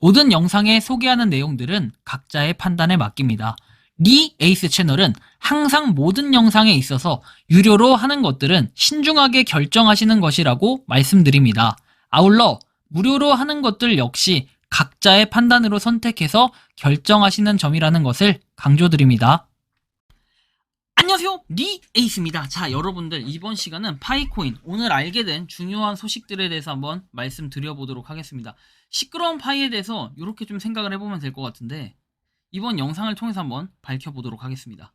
모든 영상에 소개하는 내용들은 각자의 판단에 맡깁니다. 리 에이스 채널은 항상 모든 영상에 있어서 유료로 하는 것들은 신중하게 결정하시는 것이라고 말씀드립니다. 아울러 무료로 하는 것들 역시 각자의 판단으로 선택해서 결정하시는 점이라는 것을 강조드립니다. 안녕하세요, 리 에이스입니다. 자, 여러분들, 이번 시간은 파이코인, 오늘 알게 된 중요한 소식들에 대해서 한번 말씀드려보도록 하겠습니다. 시끄러운 파이에 대해서 이렇게 좀 생각을 해보면 될 것 같은데, 이번 영상을 통해서 한번 밝혀보도록 하겠습니다.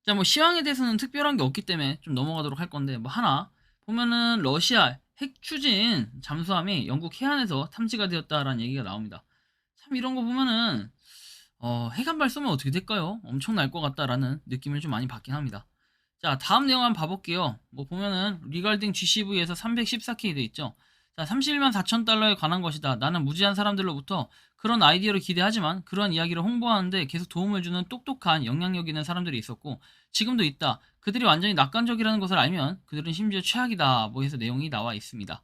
자, 시황에 대해서는 특별한 게 없기 때문에 좀 넘어가도록 할 건데, 하나 보면은 러시아 핵 추진 잠수함이 영국 해안에서 탐지가 되었다라는 얘기가 나옵니다. 참 이런 거 보면은 핵 한 발 쏘면 어떻게 될까요? 엄청날 것 같다라는 느낌을 좀 많이 받긴 합니다. 자, 다음 내용 한번 봐볼게요. 보면은 리갈딩 GCV에서 314K 돼 있죠. 자, 31만 4천 달러에 관한 것이다. 나는 무지한 사람들로부터 그런 아이디어를 기대하지만 그런 이야기를 홍보하는데 계속 도움을 주는 똑똑한 영향력 있는 사람들이 있었고 지금도 있다. 그들이 완전히 낙관적이라는 것을 알면 그들은 심지어 최악이다. 해서 내용이 나와 있습니다.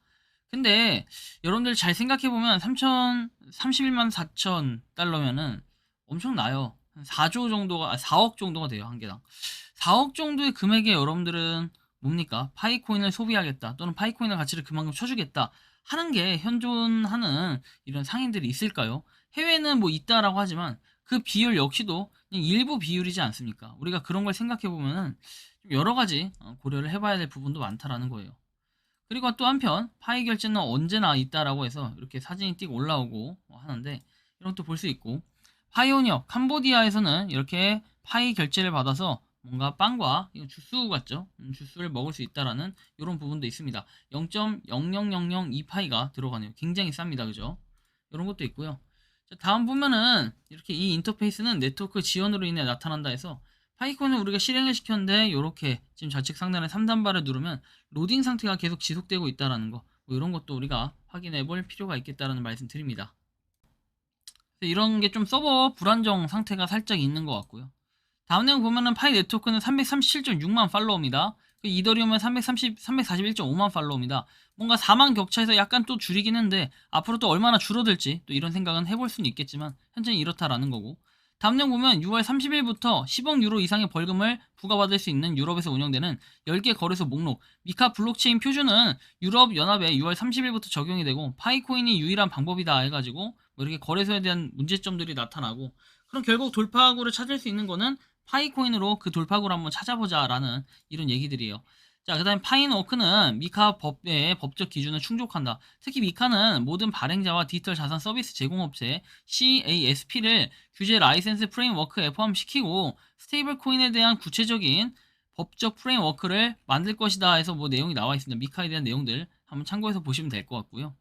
근데 여러분들 잘 생각해보면 31만 4천 달러면은 엄청나요. 4조 정도가, 4억 정도가 돼요, 한 개당. 4억 정도의 금액에 여러분들은 뭡니까? 파이코인을 소비하겠다, 또는 파이코인의 가치를 그만큼 쳐주겠다 하는 게 현존하는 이런 상인들이 있을까요? 해외는 있다라고 하지만 그 비율 역시도 그냥 일부 비율이지 않습니까? 우리가 그런 걸 생각해보면은 여러 가지 고려를 해봐야 될 부분도 많다라는 거예요. 그리고 또 한편 파이 결제는 언제나 있다라고 해서 이렇게 사진이 띡 올라오고 하는데 이런 것도 볼 수 있고, 파이오니어 캄보디아에서는 이렇게 파이 결제를 받아서 뭔가 빵과 주스 같죠? 주스를 먹을 수 있다라는 이런 부분도 있습니다. 0.00002파이가 들어가네요. 굉장히 쌉니다, 그죠? 이런 것도 있고요. 자, 다음 보면은 이렇게 이 인터페이스는 네트워크 지원으로 인해 나타난다 해서 파이콘을 우리가 실행을 시켰는데 이렇게 지금 좌측 상단에 3단바를 누르면 로딩 상태가 계속 지속되고 있다라는 거, 이런 것도 우리가 확인해 볼 필요가 있겠다라는 말씀 드립니다. 이런 게 좀 서버 불안정 상태가 살짝 있는 것 같고요. 다음 내용 보면은 파이 네트워크는 337.6만 팔로워입니다. 이더리움은 341.5만 팔로워입니다. 뭔가 4만 격차에서 약간 또 줄이긴 했는데 앞으로 또 얼마나 줄어들지 또 이런 생각은 해볼 수는 있겠지만 현재는 이렇다라는 거고, 다음 내용 보면 6월 30일부터 10억 유로 이상의 벌금을 부과받을 수 있는 유럽에서 운영되는 10개 거래소 목록 미카 블록체인 표준은 유럽 연합에 6월 30일부터 적용이 되고 파이코인이 유일한 방법이다 해가지고 이렇게 거래소에 대한 문제점들이 나타나고, 그럼 결국 돌파구를 찾을 수 있는 거는 파이코인으로 그 돌파구를 한번 찾아보자 라는 이런 얘기들이에요. 자, 그 다음에 파이너워크는 미카 법의 법적 기준을 충족한다. 특히 미카는 모든 발행자와 디지털 자산 서비스 제공업체 CASP를 규제 라이센스 프레임워크에 포함시키고 스테이블 코인에 대한 구체적인 법적 프레임워크를 만들 것이다 해서 내용이 나와 있습니다. 미카에 대한 내용들 한번 참고해서 보시면 될 것 같고요.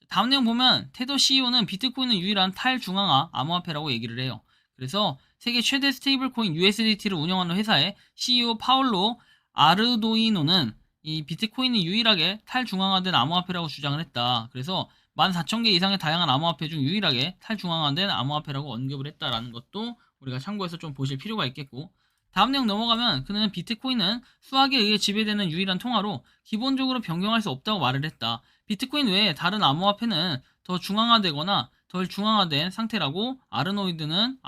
다음 내용 보면 테더 CEO는 비트코인은 유일한 탈중앙화 암호화폐라고 얘기를 해요. 그래서 세계 최대 스테이블 코인 USDT를 운영하는 회사의 CEO 파울로 아르도이노는 이 비트코인이 유일하게 탈중앙화된 암호화폐라고 주장을 했다. 그래서 14,000개 이상의 다양한 암호화폐 중 유일하게 탈중앙화된 암호화폐라고 언급을 했다라는 것도 우리가 참고해서 좀 보실 필요가 있겠고, 다음 내용 넘어가면 그는 비트코인은 수학에 의해 지배되는 유일한 통화로 기본적으로 변경할 수 없다고 말을 했다. 비트코인 외에 다른 암호화폐는 더 중앙화되거나 덜 중앙화된 상태라고 아르도이노는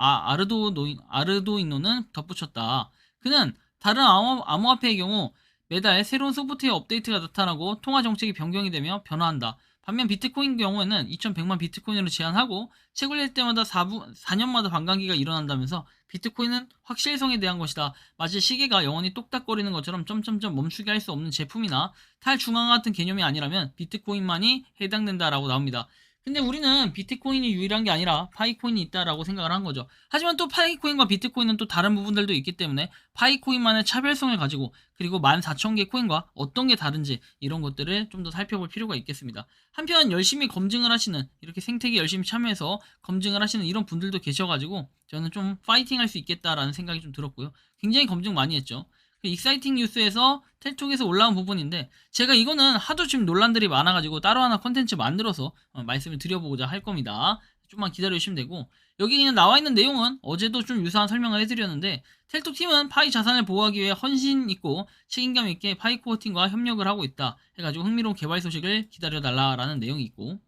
덧붙였다. 그는 다른 암호화폐의 경우 매달 새로운 소프트웨어 업데이트가 나타나고 통화 정책이 변경이 되며 변화한다. 반면 비트코인 경우에는 2100만 비트코인으로 제한하고 채굴 낼 때마다 4년마다 반감기가 일어난다면서 비트코인은 확실성에 대한 것이다. 마치 시계가 영원히 똑딱거리는 것처럼 점점점 멈추게 할 수 없는 제품이나 탈중앙화 같은 개념이 아니라면 비트코인만이 해당된다라고 나옵니다. 근데 우리는 비트코인이 유일한 게 아니라 파이코인이 있다라고 생각을 한 거죠. 하지만 또 파이코인과 비트코인은 또 다른 부분들도 있기 때문에 파이코인만의 차별성을 가지고, 그리고 14,000개 코인과 어떤 게 다른지 이런 것들을 좀 더 살펴볼 필요가 있겠습니다. 한편 열심히 검증을 하시는, 이렇게 생태계 열심히 참여해서 검증을 하시는 이런 분들도 계셔가지고 저는 좀 파이팅 할 수 있겠다라는 생각이 좀 들었고요. 굉장히 검증 많이 했죠. 익사이팅 뉴스에서 텔톡에서 올라온 부분인데 제가 이거는 하도 지금 논란들이 많아가지고 따로 하나 컨텐츠 만들어서 말씀을 드려보고자 할 겁니다. 좀만 기다려주시면 되고, 여기 그냥 나와 있는 내용은 어제도 좀 유사한 설명을 해드렸는데, 텔톡 팀은 파이 자산을 보호하기 위해 헌신 있고 책임감 있게 파이코어 팀과 협력을 하고 있다 해가지고 흥미로운 개발 소식을 기다려달라라는 내용이 있고,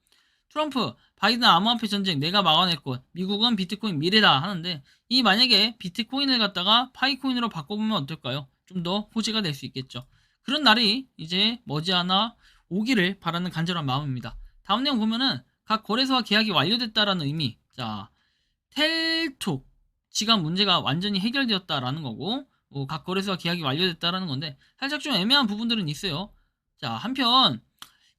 트럼프, 바이든 암호화폐 전쟁 내가 막아냈고 미국은 비트코인 미래다 하는데 이 만약에 비트코인을 갖다가 파이코인으로 바꿔보면 어떨까요? 좀 더 호재가 될 수 있겠죠. 그런 날이 이제 머지않아 오기를 바라는 간절한 마음입니다. 다음 내용 보면은 각 거래소와 계약이 완료됐다라는 의미. 자, 텔톡 지갑 문제가 완전히 해결되었다라는 거고 각 거래소와 계약이 완료됐다라는 건데 살짝 좀 애매한 부분들은 있어요. 자, 한편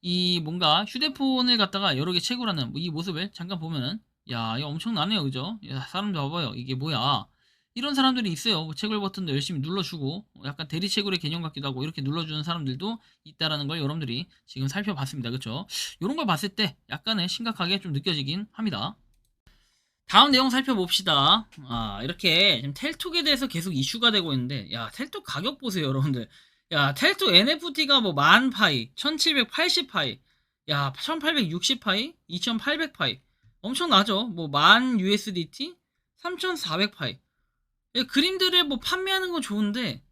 이 뭔가 휴대폰을 갖다가 여러 개 채굴하는 이 모습을 잠깐 보면은 야 이거 엄청나네요, 그죠? 야, 사람들 봐봐요, 이게 뭐야. 이런 사람들이 있어요. 뭐 채굴 버튼도 열심히 눌러주고 약간 대리 채굴의 개념 같기도 하고 이렇게 눌러주는 사람들도 있다라는 걸 여러분들이 지금 살펴봤습니다, 그쵸? 이런 걸 봤을 때 약간은 심각하게 좀 느껴지긴 합니다. 다음 내용 살펴봅시다. 이렇게 지금 텔톡에 대해서 계속 이슈가 되고 있는데, 야, 텔톡 가격 보세요, 여러분들. 야, 텔톡 NFT가 뭐 10,000파이, 1780파이, 야, 1860파이, 2800파이. 엄청나죠? 뭐, 10,000 USDT, 3400파이. 그림들을 뭐 판매하는 건 좋은데,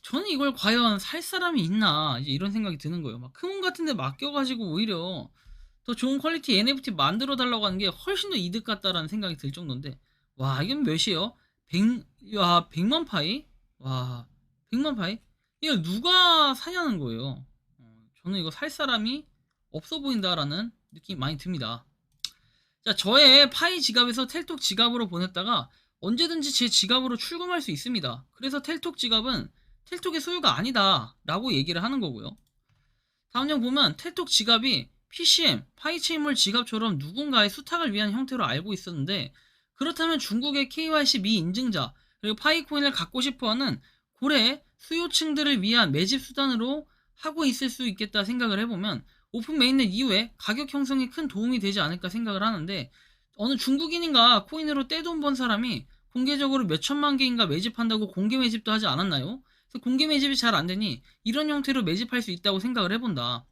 저는 이걸 과연 살 사람이 있나, 이제 이런 생각이 드는 거예요. 막 크문 같은 데 맡겨가지고 오히려 더 좋은 퀄리티 NFT 만들어 달라고 하는 게 훨씬 더 이득 같다라는 생각이 들 정도인데, 와, 이건 몇이에요? 100만 파이? 와, 100만 파이? 이거 누가 사냐는 거예요. 저는 이거 살 사람이 없어 보인다라는 느낌이 많이 듭니다. 자, 저의 파이 지갑에서 텔톡 지갑으로 보냈다가 언제든지 제 지갑으로 출금할 수 있습니다. 그래서 텔톡 지갑은 텔톡의 소유가 아니다 라고 얘기를 하는 거고요. 다음 장 보면 텔톡 지갑이 PCM, 파이체인몰 지갑처럼 누군가의 수탁을 위한 형태로 알고 있었는데, 그렇다면 중국의 KYC 미인증자 그리고 파이코인을 갖고 싶어하는 고래 수요층들을 위한 매집 수단으로 하고 있을 수 있겠다 생각을 해보면 오픈 메인넷 이후에 가격 형성에 큰 도움이 되지 않을까 생각을 하는데, 어느 중국인인가 코인으로 떼돈 번 사람이 공개적으로 몇 천만 개인가 매집한다고 공개 매집도 하지 않았나요? 공개 매집이 잘 안되니 이런 형태로 매집할 수 있다고 생각을 해본다.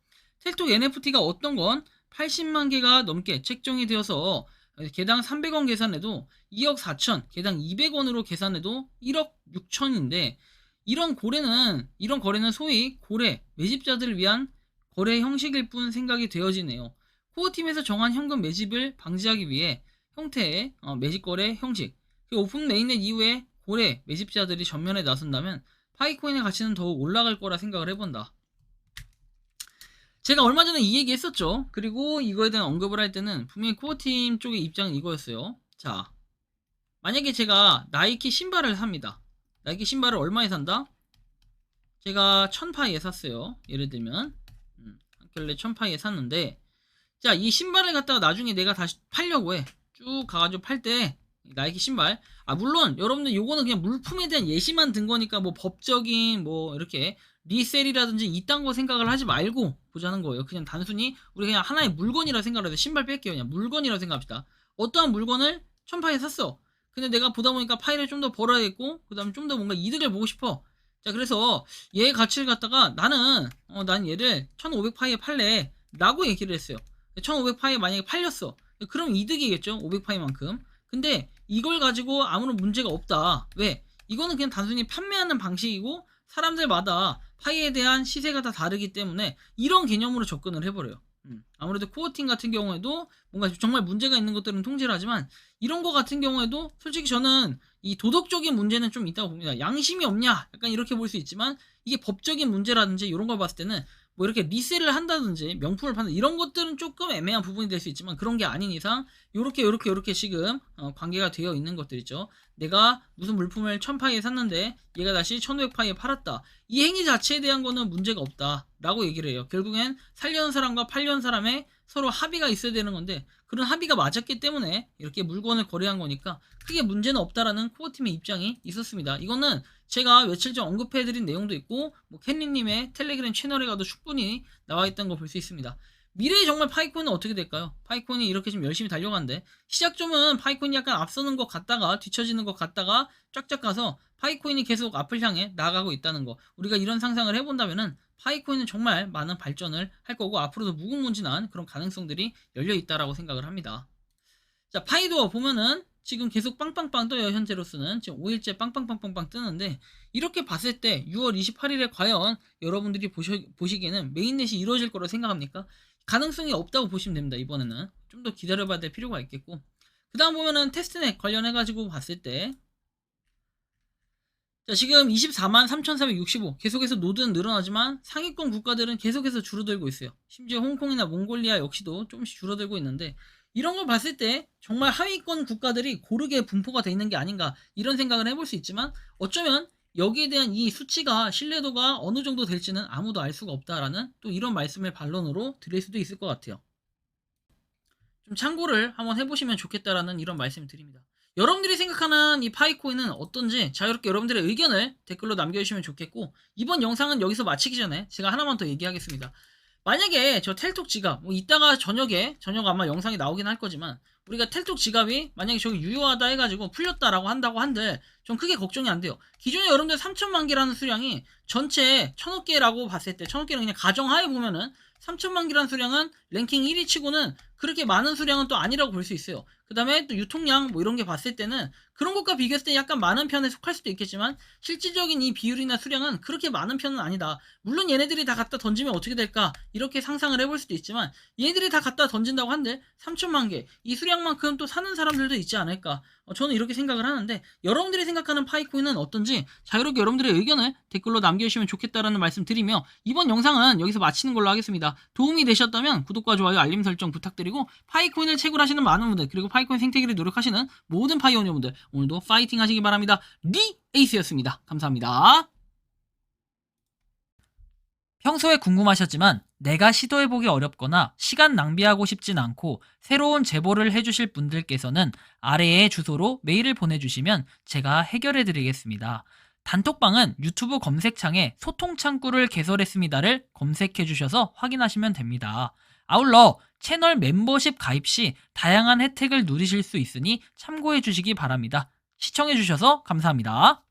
텔톡 NFT가 어떤 건 80만 개가 넘게 책정이 되어서 개당 300원 계산해도 2억 4천, 개당 200원으로 계산해도 1억 6천인데, 이런 거래는 소위 고래, 매집자들을 위한 거래 형식일 뿐 생각이 되어지네요. 코어팀에서 정한 현금 매집을 방지하기 위해 형태의 매집 거래 형식, 오픈 메인넷 이후에 고래 매집자들이 전면에 나선다면 파이코인의 가치는 더욱 올라갈 거라 생각을 해본다. 제가 얼마 전에 이 얘기 했었죠. 그리고 이거에 대한 언급을 할 때는 분명히 코어팀 쪽의 입장은 이거였어요. 자, 만약에 제가 나이키 신발을 삽니다. 나이키 신발을 얼마에 산다? 제가 1000파이에 샀어요. 예를 들면 한 켤레 1000파이에 샀는데, 자, 이 신발을 갖다가 나중에 내가 다시 팔려고 해. 쭉 가가지고 팔 때 나이키 신발, 물론 여러분들 요거는 그냥 물품에 대한 예시만 든 거니까 뭐 법적인 뭐 이렇게 리셀이라든지 이딴 거 생각을 하지 말고 보자는 거예요. 그냥 단순히 우리 그냥 하나의 물건이라 생각을 해서 신발 뺄게요. 그냥 물건이라 생각합시다. 어떠한 물건을 1000파이에 샀어. 근데 내가 보다 보니까 파이를 좀 더 벌어야겠고 그 다음에 좀 더 뭔가 이득을 보고 싶어. 자, 그래서 얘의 가치를 갖다가 난 얘를 1500파이에 팔래 라고 얘기를 했어요. 1500파이에 만약에 팔렸어. 그럼 이득이겠죠, 500파이만큼. 근데 이걸 가지고 아무런 문제가 없다. 왜? 이거는 그냥 단순히 판매하는 방식이고 사람들마다 파이에 대한 시세가 다 다르기 때문에 이런 개념으로 접근을 해버려요. 아무래도 코어팀 같은 경우에도 뭔가 정말 문제가 있는 것들은 통제를 하지만 이런 거 같은 경우에도 솔직히 저는 이 도덕적인 문제는 좀 있다고 봅니다. 양심이 없냐? 약간 이렇게 볼 수 있지만 이게 법적인 문제라든지 이런 걸 봤을 때는 뭐 이렇게 리셀을 한다든지 명품을 판다 이런 것들은 조금 애매한 부분이 될 수 있지만, 그런 게 아닌 이상 요렇게 지금 관계가 되어 있는 것들 있죠. 내가 무슨 물품을 1000파이에 샀는데 얘가 다시 1500파이에 팔았다. 이 행위 자체에 대한 거는 문제가 없다 라고 얘기를 해요. 결국엔 살려는 사람과 팔려는 사람의 서로 합의가 있어야 되는 건데 그런 합의가 맞았기 때문에 이렇게 물건을 거래한 거니까 크게 문제는 없다라는 코어팀의 입장이 있었습니다. 이거는 제가 며칠 전 언급해드린 내용도 있고 뭐 캔리님의 텔레그램 채널에 가도 충분히 나와있던 거 볼 수 있습니다. 미래에 정말 파이코인은 어떻게 될까요? 파이코인이 이렇게 좀 열심히 달려가는데 시작점은 파이코인이 약간 앞서는 것 같다가 뒤처지는 것 같다가 쫙쫙 가서 파이코인이 계속 앞을 향해 나아가고 있다는 거, 우리가 이런 상상을 해본다면은 파이코인은 정말 많은 발전을 할 거고 앞으로도 무궁무진한 그런 가능성들이 열려 있다라고 생각을 합니다. 자, 파이도 보면은 지금 계속 빵빵빵 떠요. 현재로서는 지금 5일째 빵빵빵빵빵 뜨는데, 이렇게 봤을 때 6월 28일에 과연 여러분들이 보시기에는 메인넷이 이루어질 거라고 생각합니까? 가능성이 없다고 보시면 됩니다. 이번에는 좀 더 기다려봐야 될 필요가 있겠고, 그 다음 보면은 테스트넷 관련해가지고 봤을 때, 자, 지금 243,365 계속해서 노드는 늘어나지만 상위권 국가들은 계속해서 줄어들고 있어요. 심지어 홍콩이나 몽골리아 역시도 조금씩 줄어들고 있는데, 이런 걸 봤을 때 정말 하위권 국가들이 고르게 분포가 돼 있는 게 아닌가, 이런 생각을 해볼 수 있지만, 어쩌면 여기에 대한 이 수치가 신뢰도가 어느 정도 될지는 아무도 알 수가 없다라는 또 이런 말씀을 반론으로 드릴 수도 있을 것 같아요. 좀 참고를 한번 해보시면 좋겠다라는 이런 말씀을 드립니다. 여러분들이 생각하는 이 파이코인은 어떤지 자유롭게 여러분들의 의견을 댓글로 남겨주시면 좋겠고, 이번 영상은 여기서 마치기 전에 제가 하나만 더 얘기하겠습니다. 만약에 저 텔톡 지갑, 뭐 이따가 저녁 아마 영상이 나오긴 할 거지만, 우리가 텔톡 지갑이 만약에 저기 유효하다 해가지고 풀렸다라고 한다고 한들 좀 크게 걱정이 안 돼요. 기존에 여러분들 3천만 개라는 수량이 전체 1,000억 개라고 봤을 때, 1,000억 개는 그냥 가정하에 보면은 3천만 개라는 수량은 랭킹 1위 치고는 그렇게 많은 수량은 또 아니라고 볼 수 있어요. 그 다음에 또 유통량 뭐 이런 게 봤을 때는 그런 것과 비교했을 때 약간 많은 편에 속할 수도 있겠지만, 실질적인 이 비율이나 수량은 그렇게 많은 편은 아니다. 물론 얘네들이 다 갖다 던지면 어떻게 될까 이렇게 상상을 해볼 수도 있지만, 얘네들이 다 갖다 던진다고 한들 3천만 개 이 수량만큼 또 사는 사람들도 있지 않을까, 저는 이렇게 생각을 하는데, 여러분들이 생각하는 파이코인은 어떤지 자유롭게 여러분들의 의견을 댓글로 남겨주시면 좋겠다라는 말씀 드리며, 이번 영상은 여기서 마치는 걸로 하겠습니다. 도움이 되셨다면 구독과 좋아요 알림 설정 부탁드리고, 파이코인을 채굴하시는 많은 분들, 그리고 파이코인 생태계를 노력하시는 모든 파이오니어분들, 오늘도 파이팅 하시기 바랍니다. 리 에이스였습니다. 감사합니다. 평소에 궁금하셨지만 내가 시도해보기 어렵거나 시간 낭비하고 싶진 않고 새로운 제보를 해주실 분들께서는 아래의 주소로 메일을 보내주시면 제가 해결해드리겠습니다. 단톡방은 유튜브 검색창에 소통창구를 개설했습니다를 검색해주셔서 확인하시면 됩니다. 아울러 채널 멤버십 가입 시 다양한 혜택을 누리실 수 있으니 참고해주시기 바랍니다. 시청해주셔서 감사합니다.